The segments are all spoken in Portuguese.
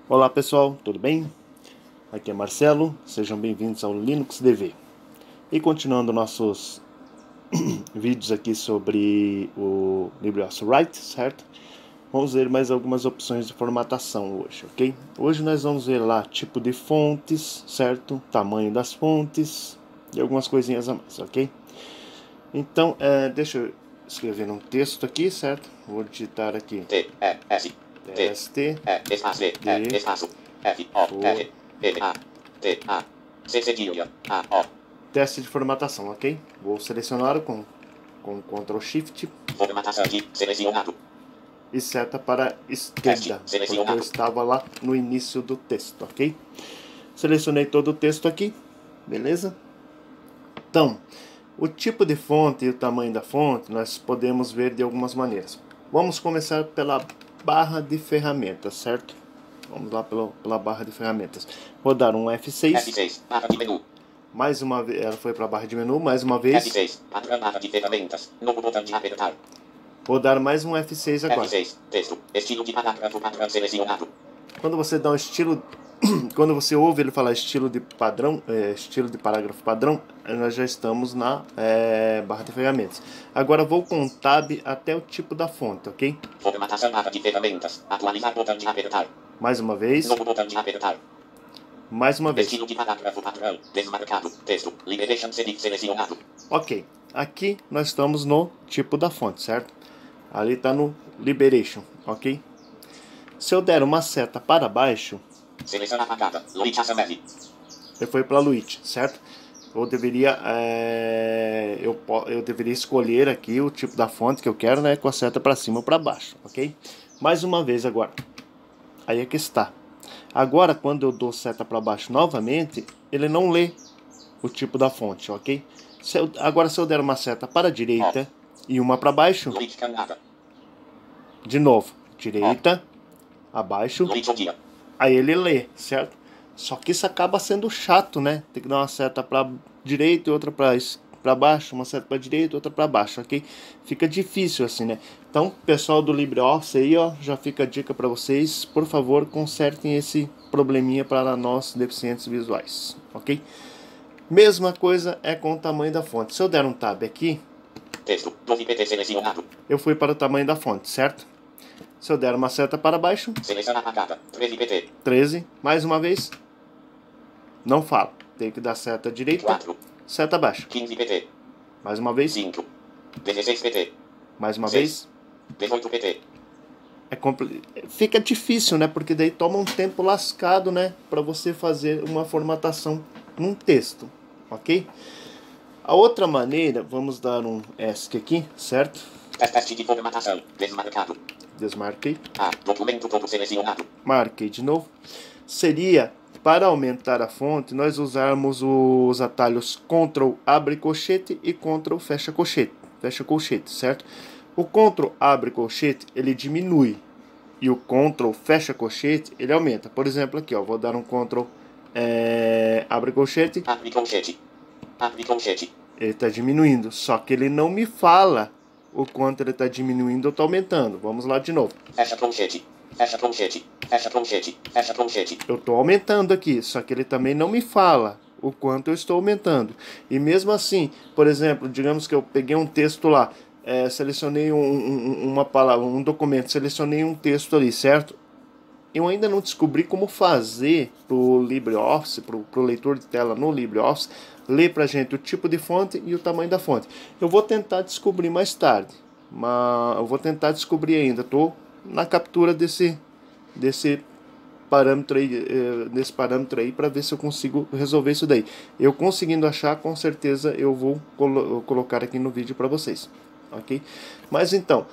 Olá pessoal, tudo bem? Aqui é Marcelo, sejam bem-vindos ao Linux DV. E continuando nossos vídeos aqui sobre o LibreOffice Write, certo? Vamos ver mais algumas opções de formatação hoje, ok? Hoje nós vamos ver lá tipo de fontes, certo? Tamanho das fontes e algumas coisinhas a mais, ok? Então, deixa eu escrever um texto aqui, certo? Vou digitar aqui TST teste de formatação, ok? Vou selecionar com Ctrl Shift formatação de selecionado e seta para esquerda, porque eu estava lá no início do texto, ok? Selecionei todo o texto aqui, beleza? Então, o tipo de fonte e o tamanho da fonte nós podemos ver de algumas maneiras. Vamos começar pela barra de ferramentas, certo? Vamos lá pela barra de ferramentas. Vou dar um F6. F6, barra de menu. Mais uma vez, ela foi para a barra de menu, mais uma vez. F6, padrão barra de ferramentas. Novo botão de apertar. Vou dar mais um F6 agora. F6, texto, estilo de parágrafo, padrão selecionado. Quando você dá um estilo, quando você ouve ele falar estilo de padrão, estilo de parágrafo padrão, nós já estamos na barra de ferramentas. Agora vou com Tab até o tipo da fonte, ok? Formatação barra de ferramentas. Atualizar botão de apertar. Mais uma vez. Novo botão de apertar. Mais uma vez. Estilo de parágrafo padrão. Desmarcado. Texto. Liberation selecionado. Ok. Aqui nós estamos no tipo da fonte, certo? Ali está no Liberation, ok? Se eu der uma seta para baixo, Seleção apagada. Luit Assembly. ele foi para Luit, certo? Eu deveria escolher aqui o tipo da fonte que eu quero, né, com a seta para cima ou para baixo, ok? Mais uma vez agora. Aí é que está. Agora, quando eu dou seta para baixo novamente, ele não lê o tipo da fonte, ok? Agora, se eu der uma seta para a direita e uma para baixo, de novo, direita, abaixo, aí ele lê, certo? Só que isso acaba sendo chato, né? Tem que dar uma seta para direita e outra para baixo, uma seta para direita e outra para baixo, ok? Fica difícil assim, né? Então, pessoal do LibreOffice aí, ó, já fica a dica para vocês, por favor, consertem esse probleminha para nós deficientes visuais, ok? Mesma coisa é com o tamanho da fonte. Se eu der um tab aqui, texto, 12 pt selecionado. Eu fui para o tamanho da fonte, certo? Se eu der uma seta para baixo, seleção apagada, 13 pt. 13, mais uma vez, não fala. Tem que dar seta direita, 4. Seta abaixo. 15 pt. Mais uma vez. 5. 16 pt. Mais uma 6. vez. 18 pt. Fica difícil, né? Porque daí toma um tempo lascado, né? Para você fazer uma formatação num texto, ok? A outra maneira, vamos dar um ESC aqui, certo? Teste de formatação, desmarcado. Desmarquei. Documento todo selecionado. Marquei de novo. Seria, para aumentar a fonte, nós usarmos os atalhos Ctrl abre colchete e Ctrl fecha colchete, certo? O Ctrl abre colchete, ele diminui. E o Ctrl fecha colchete, ele aumenta. Por exemplo, aqui, ó, vou dar um Ctrl abre colchete. Abre colchete. Abre colchete. Ele está diminuindo, só que ele não me fala o quanto ele está diminuindo ou está aumentando. Vamos lá de novo. Fecha colchete. Fecha colchete. Fecha colchete. Fecha colchete. Eu estou aumentando aqui, só que ele também não me fala o quanto eu estou aumentando. E mesmo assim, por exemplo, digamos que eu peguei um texto lá, selecionei uma palavra, um documento, selecionei um texto ali, certo? Eu ainda não descobri como fazer para o LibreOffice, para o leitor de tela no LibreOffice, ler para a gente o tipo de fonte e o tamanho da fonte. Eu vou tentar descobrir mais tarde, mas eu vou tentar descobrir ainda. Estou na captura desse parâmetro aí, para ver se eu consigo resolver isso daí. Eu conseguindo achar, com certeza eu vou colocar aqui no vídeo para vocês, ok? Mas então,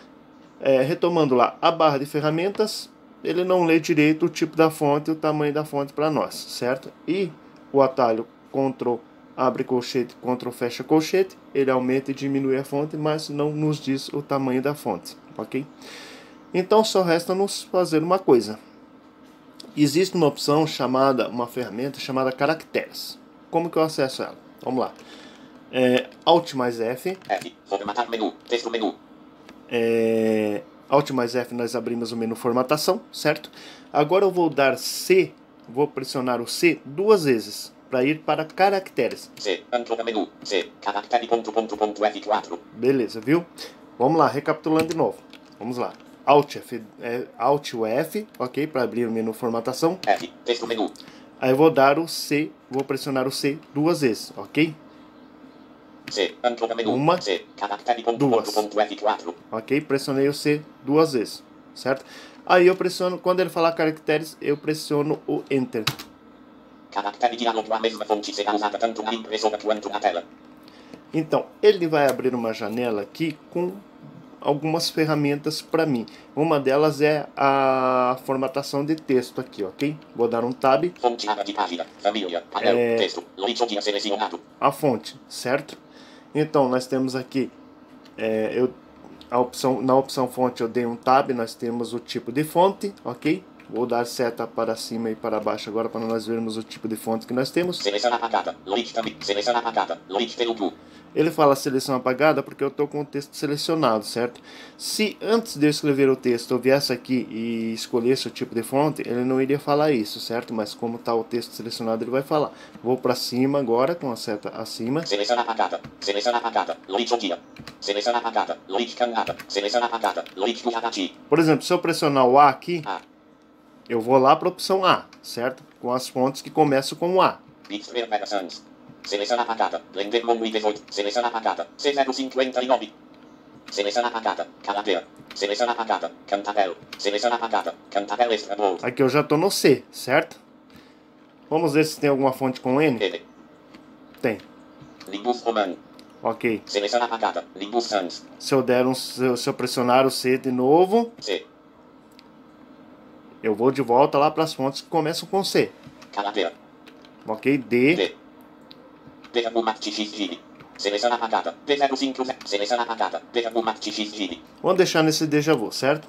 retomando lá, a barra de ferramentas, ele não lê direito o tipo da fonte e o tamanho da fonte para nós, certo? E o atalho Ctrl abre colchete, Ctrl fecha colchete, ele aumenta e diminui a fonte, mas não nos diz o tamanho da fonte, ok? Então só resta nos fazer uma coisa. Existe uma opção uma ferramenta chamada Caracteres. Como que eu acesso ela? Vamos lá. Alt mais F. F, formatar menu, texto menu. Alt mais F nós abrimos o menu formatação, certo? Agora eu vou dar C, vou pressionar o C 2 vezes para ir para caracteres. C, ancla menu, C, caractere F4. Beleza, viu? Vamos lá, recapitulando de novo. Vamos lá. Alt F, Alt F, ok, para abrir o menu formatação. F, texto menu. Aí eu vou dar o C, vou pressionar o C 2 vezes, ok? C, ancla menu, Uma, C, caractere duas. F4. Ok, pressionei o C 2 vezes, certo? Aí eu pressiono, quando ele falar caracteres, eu pressiono o Enter. Caractere diálogo, a mesma fonte será usada tanto na impressora quanto na tela. Então, ele vai abrir uma janela aqui com algumas ferramentas para mim. Uma delas é a formatação de texto aqui, ok? Vou dar um Tab. Fonte, aba de página, família, painel, texto, Load dia selecionado. A fonte, certo? Então, nós temos aqui, na opção fonte eu dei um Tab, nós temos o tipo de fonte, ok? Vou dar seta para cima e para baixo agora para nós vermos o tipo de fonte que nós temos. Seleção apagada, Load também, seleção apagada, Load Telugu. Ele fala seleção apagada porque eu estou com o texto selecionado, certo? Se antes de eu escrever o texto eu viesse aqui e escolhesse o tipo de fonte, ele não iria falar isso, certo? Mas como está o texto selecionado, ele vai falar. Vou para cima agora, com a seta acima. Seleção apagada, Load dia. Seleção apagada, Load canada, seleção apagada, Load Gujarati. Por exemplo, se eu pressionar o A aqui, A. eu vou lá para a opção A, certo? Com as fontes que começam com o A. Bixler Megasons. Seleção apagada, Blender Monui 18, seleção apagada, C059. Seleção apagada, Calaveira. Seleção apagada, Cantabel. Seleção apagada, Cantabel Extra. Aqui eu já estou no C, certo? Vamos ver se tem alguma fonte com N. N. Tem. Limbus Roman. Ok. Seleção apagada, Limbus Sans. Se eu pressionar o C de novo, C. eu vou de volta lá para as fontes que começam com C. Calaveira. Ok, D. D. Dejavu Mact XGB. Seleção apagada, D05, seleção apagada, Dejavu Mact XGB. Vamos deixar nesse déjà vu, certo?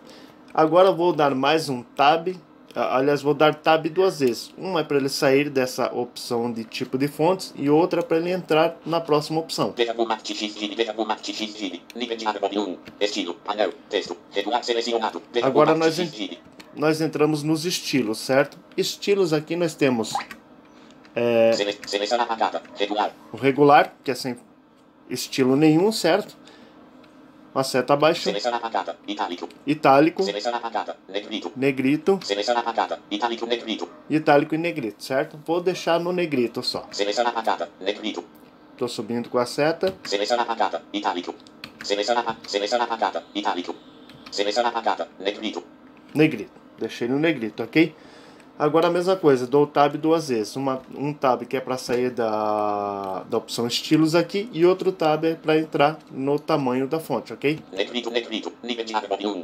Agora eu vou dar mais um Tab. Aliás, vou dar Tab 2 vezes. Uma é para ele sair dessa opção de tipo de fontes e outra para ele entrar na próxima opção. Dejavu Mact XGB, Dejavu Mact XGB. Nível de árvore 1. Estilo, painel, texto, regular selecionado. Agora nós entramos nos estilos, certo? Estilos aqui nós temos Seleção apagada, regular. o regular, que é sem estilo nenhum, certo? Uma seta abaixo. Seleção apagada, itálico. Itálico. Seleção apagada, negrito. Negrito. Seleção apagada, itálico, negrito. Itálico e negrito, certo? Vou deixar no negrito só. Seleção apagada, negrito. Estou subindo com a seta. Seleção apagada, itálico. Seleção apagada, itálico. Seleção apagada, negrito. Negrito. Deixei no negrito, ok? Agora a mesma coisa, dou o Tab 2 vezes. Um Tab que é para sair da opção estilos aqui e outro Tab é para entrar no tamanho da fonte, ok? Negrito, nível de árvore 1.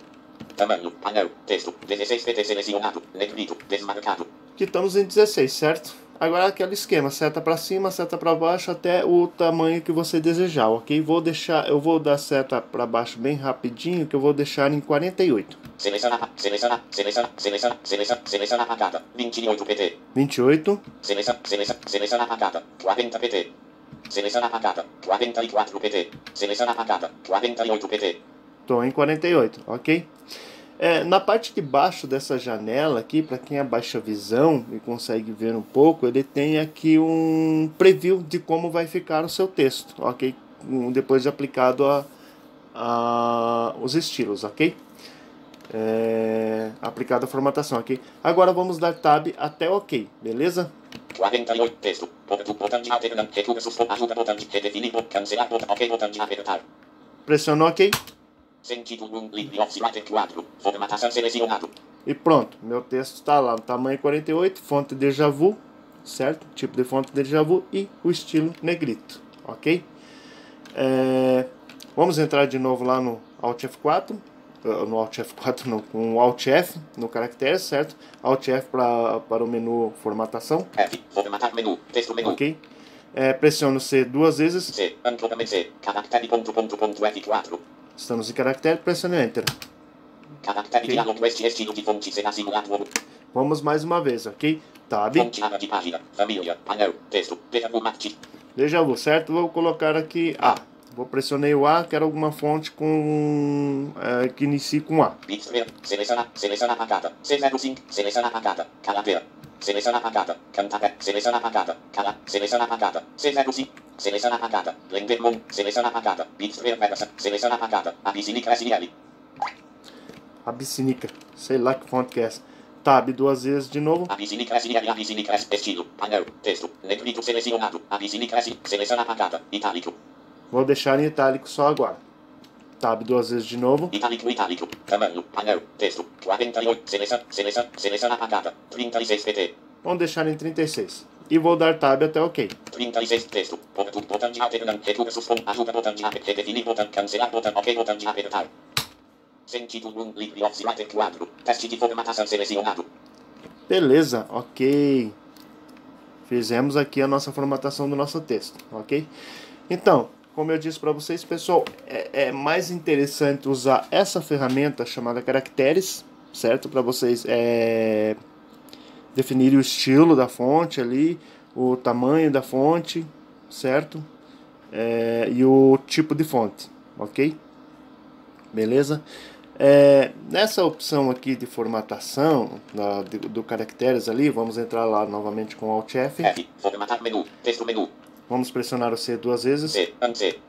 Tamanho, painel, texto, 16 pt selecionado, negrito, desmarcado. Aqui estamos em 16, certo? Agora aquele esquema, seta para cima, seta para baixo até o tamanho que você desejar, ok? Eu vou dar seta para baixo bem rapidinho, que eu vou deixar em 48. Seleção apagada, 28 pt. 28. Seleção apagada, 40 pt. Seleção apagada, 44 pt. Seleção apagada, 48 pt. Estou em 48, ok? Na parte de baixo dessa janela aqui, para quem abaixa a visão e consegue ver um pouco, ele tem aqui um preview de como vai ficar o seu texto, ok? Depois de aplicado os estilos, ok? Aplicada a formatação, ok? Agora vamos dar Tab até OK, beleza? 48 texto, botão de alternante, recursos, ajuda, botão de redefinir, cancelar, OK, botão de apertar. Pressionou OK. Sentido 1, LibreOffice Writer 4, formatação selecionado. E pronto, meu texto está lá no tamanho 48, fonte déjà vu, certo? Tipo de fonte déjà vu e o estilo negrito, ok? Vamos entrar de novo lá no Alt F4, no Alt F4 não, com o Alt F no caractere, certo? Alt F para o menu formatação. F, formatar menu, texto menu. Ok? Pressiono C 2 vezes. C, ancla C, caractere F4. Estamos em caractere, pressiono Enter. Caractere diálogo, este estilo de fonte será simulado. Vamos mais uma vez, ok? Tab. Fonte, aba de página, família, painel, texto, déjà vu Mact. Déjà vu, certo? Vou colocar aqui A. pressionei o A, quero alguma fonte com que inicie com A. Seleciona apagada. C05. Seleciona apagada. Calaveira. Seleciona apagada. Cantabel. Seleciona apagada. Seleciona apagada. C05. Seleciona apagada. Lendermon. Seleciona apagada. Bitfreer Versa. Seleciona apagada. Abissinic SL. Abissinic. Sei lá que fonte que é essa. Tab 2 vezes de novo. Abissinic SL. Abissinic estilo. Painel. Texto. Negrito selecionado. Abissinic S. Seleciona apagada. Itálico. Vou deixar em itálico só agora. Tab 2 vezes de novo. Itálico. Tamanho. Painel. Texto. 48. Seleciona apagada. 36 PT. Vamos deixar em 36. E vou dar tab até OK. 36 texto. Botão de alternante. Retura suspon. Ajuda botão de apertar. Redefinir botão. Cancelar botão. OK botão de apertar. Sentido 1. LibreOffice Writer 4. Teste de formatação selecionado. Beleza. OK. Fizemos aqui a nossa formatação do nosso texto. OK? Então, como eu disse para vocês, pessoal, é mais interessante usar essa ferramenta chamada Caracteres, certo? Para vocês definirem o estilo da fonte ali, o tamanho da fonte, certo? E o tipo de fonte, ok? Beleza? Nessa opção aqui de formatação do Caracteres ali, vamos entrar lá novamente com Alt F. Formatar menu, texto menu. Vamos pressionar o C 2 vezes. Enter.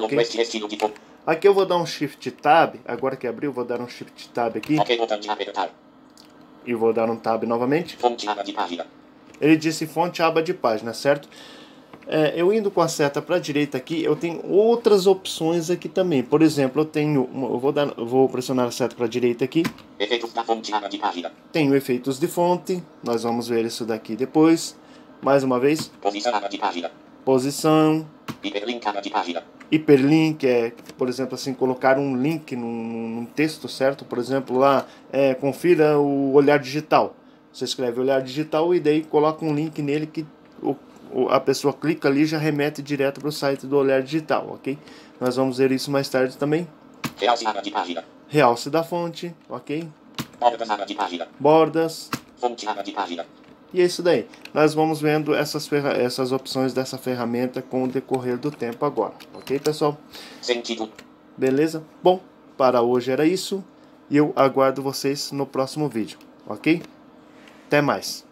Okay. Aqui eu vou dar um Shift Tab. Agora que abriu, vou dar um Shift Tab aqui. OK, botão de apertar. E vou dar um Tab novamente. Fonte aba de página. Ele disse fonte aba de página, certo? Eu indo com a seta para a direita aqui, eu tenho outras opções aqui também. Por exemplo, eu vou pressionar a seta para a direita aqui. Efeitos da fonte aba de página. Tenho efeitos de fonte. Nós vamos ver isso daqui depois. Mais uma vez. Posição aba de página. Posição. Hiperlink aba de página. Hiperlink por exemplo, assim, colocar um link num texto, certo? Por exemplo, lá, confira o olhar digital. Você escreve olhar digital e daí coloca um link nele que a pessoa clica ali e já remete direto para o site do olhar digital, ok? Nós vamos ver isso mais tarde também. Realce aba de página. Realce da fonte, ok? Bordas aba de página. Bordas. Fonte aba de página. E é isso daí. Nós vamos vendo essas opções dessa ferramenta com o decorrer do tempo agora. Ok, pessoal? Sentido. Beleza? Bom, para hoje era isso. E eu aguardo vocês no próximo vídeo. Ok? Até mais.